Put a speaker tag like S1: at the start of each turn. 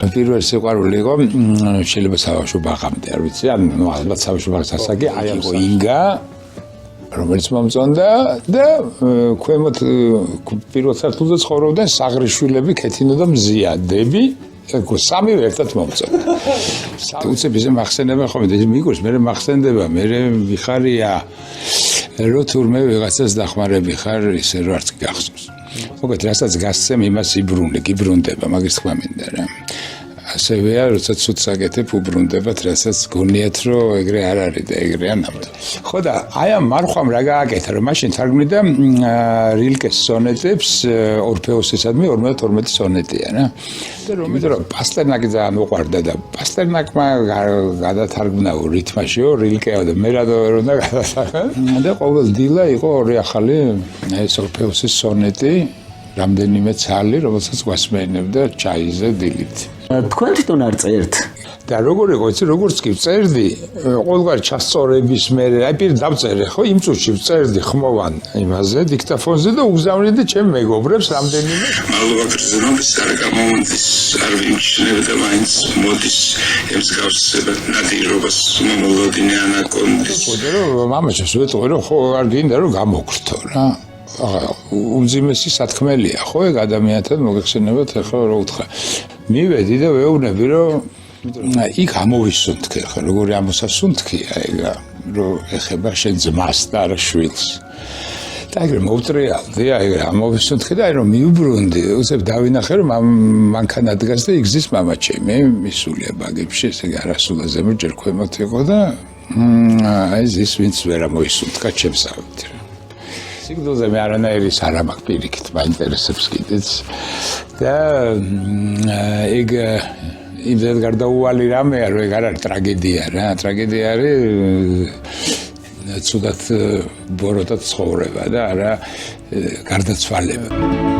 S1: პირველი სიყვარული იყო შეიძლება საბავშვო ბაღამდე, არ ვიცი, ანუ ალბათ საბავშვო ბაღის ასაკი, აი იყო ინგა, რომელიც მომწონდა და ქვემოთ პირველ სართულზე ცხოვრობდა საღრიშვილები, ქეთინო და მზიადები, სამივე ერთად მომწონდა. უცებ ისე მახსენდება ხოლმე, მიგოს მე მახსენდება, მე ვიხარია რო თურმე ვიღაცას დახმარები ხარ, ისე რო არც გახსოვს. მოგეთ რასაც გასცემ იმას იბრუნდება, მაგის თქმა მინდა რა. ასევეა, როცა ცუდ საკეთებ უბრუნდებათ, რასაც გონიათ, რომ ეგრე არ არის და ეგრეა ნამდვილად. ხო და აი ამ მარხვამ რა გააკეთა, რომ მაშინ თარგმნიდა რილკეს სონეტებს, ორფეოსისადმი 52 სონეტია რა. იმიტომ რომ პასტერნაკი ძალიან უყვარდა და პასტერნაკმა გადათარგმნა რითმაშიო, რილკეო და მე რატო ვერ უნდა გადასახა და ყოველ დილა იყო ორი ახალი ეს ორფეოსის სონეტი, რამდენიმე ცალი, რომელსაც გვასმენებდა ჩაიზე დილით.
S2: თქვენ თვითონ არ წერთ?
S1: და როგორ იყო, იცი, როგორც კი წერდი, ყოველგვარი ჩასწორების მერე, აი პირ დავწერე, ხო, იმ წუთში წერდი ხმოვან იმაზე, დიქტაფონზე და უგზავნიდი ჩემ მეგობრებს რამდენიმე.
S3: მადლობა გრძნობის არ გამომდის, არ ვიმჩნევდა მაინც მოდის ემსგავს ნადირობას მომოლოდინე ანაკონდის.
S1: მამაჩემს ვეტყვი, რომ ხო არ გინდა რომ გამოგრთო რა. უმძიმესი სათქმელია, ხო, ეგ ადამიანთან მოგეხსენებათ, ახლა რა უთხრა. მივედი და ვეუბნები, რომ იქ ამოვისუნთქე, ხო, როგორი ამოსასუნთქია ეგ, რომ ეხება შენ ძმას და არა შვილს. და ეგრე მოვტრიალდი, ეგრე ამოვისუნთქე და აი რომ მიუბრუნდი, უცებ დავინახე, რომ მანქანა დგას და იგზის მამაჩემი, მისულია ბაგებში, ესე არასულაზე ჯერ ქვემოთ იყო და აი ზის ვინც ვერ ამოისუნთქა ჩემს ავით. სიგრძეზე მე არანაირი არ მაქვს პირიქით, მაინტერესებს კიდეც და ეგ იმდენ გარდაუვალი რამეა, რომ ეგ არ არის ტრაგედია რა, ტრაგედია არის ცუდად ბოროტად ცხოვრება და არა გარდაცვალება.